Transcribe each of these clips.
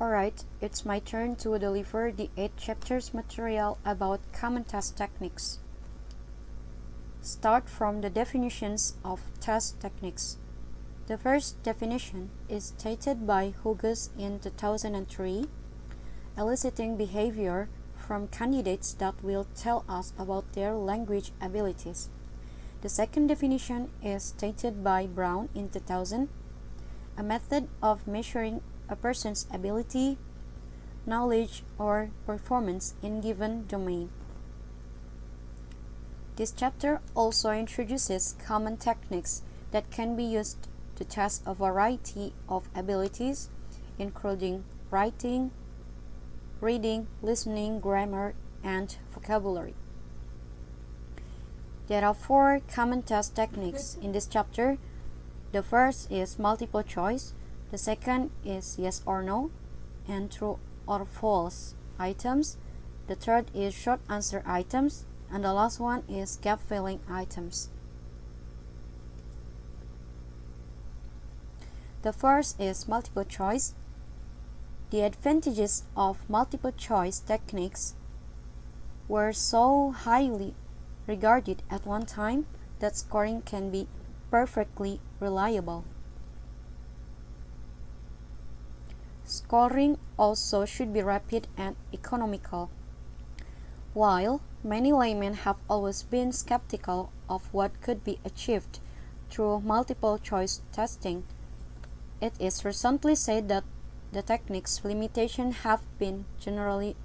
Alright, it's my turn to deliver the 8 chapters material about common test techniques. Start from the definitions of test techniques. The first definition is stated by Hughes in 2003, eliciting behavior from candidates that will tell us about their language abilities. The second definition is stated by Brown in 2000, a method of measuring a person's ability, knowledge, or performance in given domain. This chapter also introduces common techniques that can be used to test a variety of abilities, including writing, reading, listening, grammar, and vocabulary. There are 4 common test techniques in this chapter. The first is multiple choice. The second is yes or no and true or false items. The third is short answer items. And the last one is gap filling items. The first is multiple choice. The advantages of multiple choice techniques were so highly regarded at one time that scoring can be perfectly reliable. Scoring also should be rapid and economical. While many laymen have always been skeptical of what could be achieved through multiple choice testing, it is recently said that the technique's limitations have been generally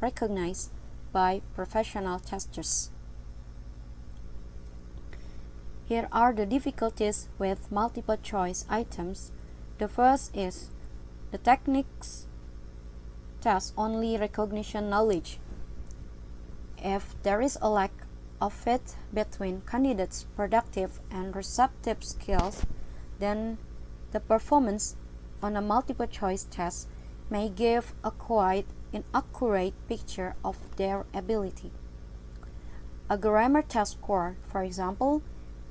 recognized by professional testers. Here are the difficulties with multiple choice items. The first is the techniques test only recognition knowledge. If there is a lack of fit between candidates' productive and receptive skills, then the performance on a multiple choice test may give a quite inaccurate picture of their ability. A grammar test score, for example,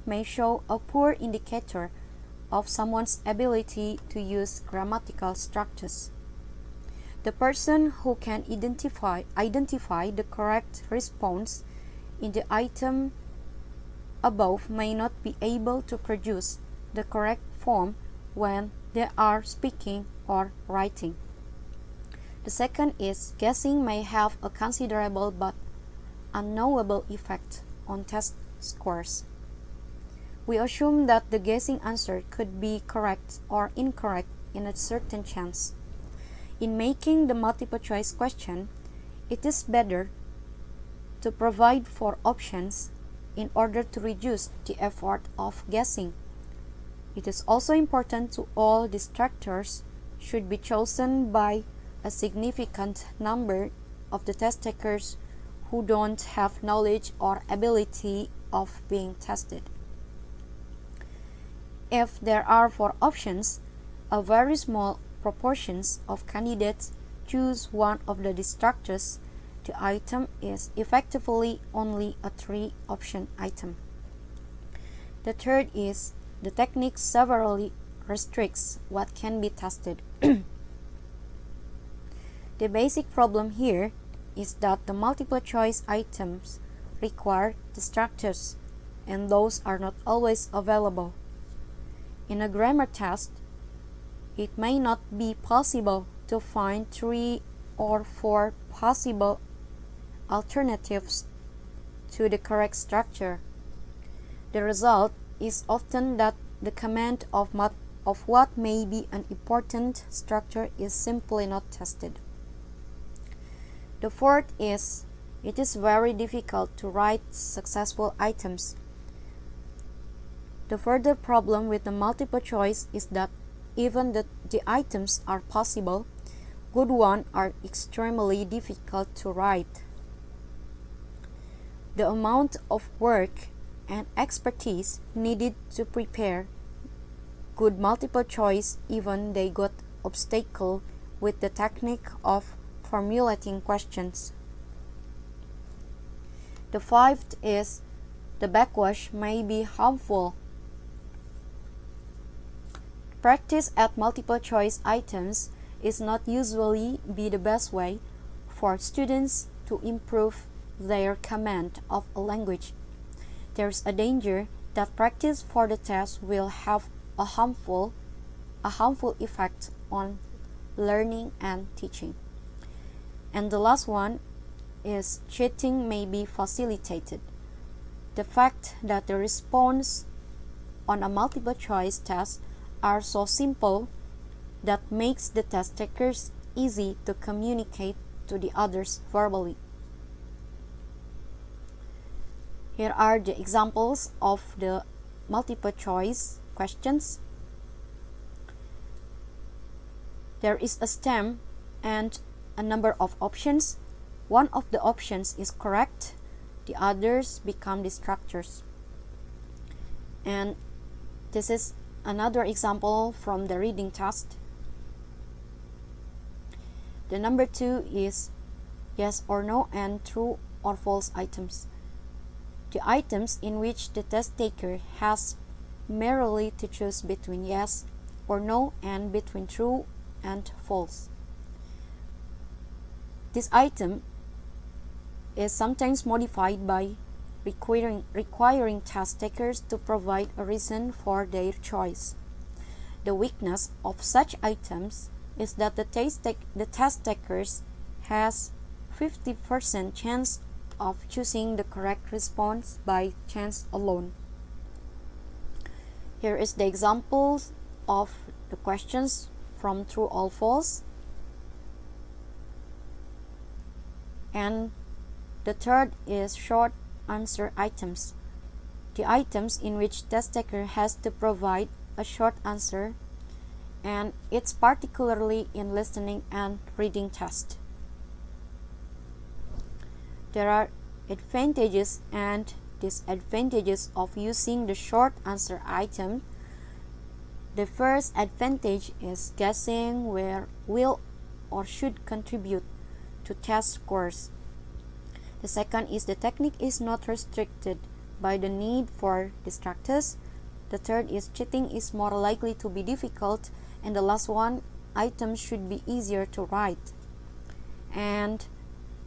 may show a poor indicator of someone's ability to use grammatical structures. The person who can identify the correct response in the item above may not be able to produce the correct form when they are speaking or writing. The second is guessing may have a considerable but unknowable effect on test scores. We assume that the guessing answer could be correct or incorrect in a certain chance. In making the multiple choice question, it is better to provide 4 options in order to reduce the effort of guessing. It is also important to all distractors should be chosen by a significant number of the test takers who don't have knowledge or ability of being tested. If there are 4 options, a very small proportions of candidates choose one of the distractors. The item is effectively only a 3-option item. The third is the technique severely restricts what can be tested. The basic problem here is that the multiple choice items require distractors, and those are not always available. In a grammar test, it may not be possible to find 3 or 4 possible alternatives to the correct structure. The result is often that the command of what may be an important structure is simply not tested. The fourth is, it is very difficult to write successful items. The further problem with the multiple choice is that even the items are possible, good ones are extremely difficult to write. The amount of work and expertise needed to prepare good multiple choice, even they got obstacle with the technique of formulating questions. The fifth is the backwash may be harmful. Practice at multiple choice items is not usually be the best way for students to improve their command of a language. There is a danger that practice for the test will have a harmful effect on learning and teaching. And the last one is cheating may be facilitated. The fact that the response on a multiple choice test are so simple that makes the test takers easy to communicate to the others verbally. Here are the examples of the multiple choice questions. There is a stem and a number of options. One of the options is correct, the others become distractors. And this is another example from the reading test. The number 2 is yes or no and true or false items. The items in which the test taker has merely to choose between yes or no and between true and false. This item is sometimes modified by requiring test takers to provide a reason for their choice. The weakness of such items is that the test takers has 50% chance of choosing the correct response by chance alone. Here is the examples of the questions from true or false. And the third is short answer items. The items in which test taker has to provide a short answer, and it's particularly in listening and reading test. There are advantages and disadvantages of using the short answer item. The first advantage is guessing where will or should contribute to test scores. The second is the technique is not restricted by the need for distractors. The third is cheating is more likely to be difficult. And the last one, items should be easier to write. And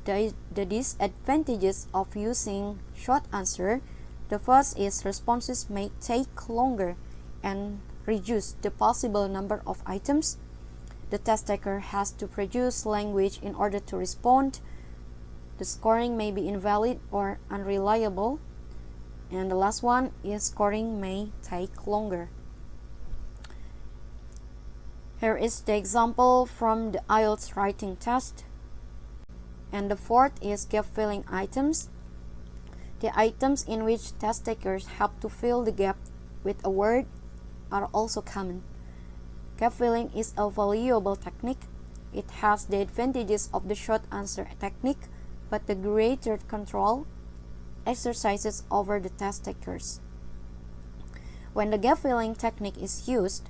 the disadvantages of using short answer. The first is responses may take longer and reduce the possible number of items. The test taker has to produce language in order to respond. The scoring may be invalid or unreliable. And the last one is scoring may take longer. Here is the example from the IELTS writing test. And the fourth is gap filling items. The items in which test takers have to fill the gap with a word are also common. Gap filling is a valuable technique. It has the advantages of the short answer technique, but the greater control exercises over the test takers. When the gap filling technique is used,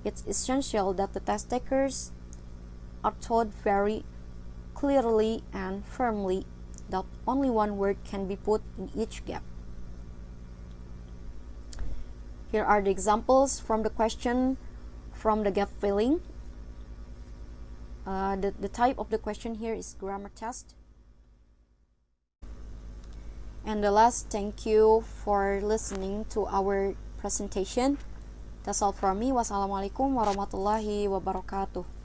it's essential that the test takers are taught very clearly and firmly that only one word can be put in each gap. Here are the examples from the question from the gap filling. The type of the question here is grammar test. And the last, thank you for listening to our presentation. That's all from me. Wassalamualaikum warahmatullahi wabarakatuh.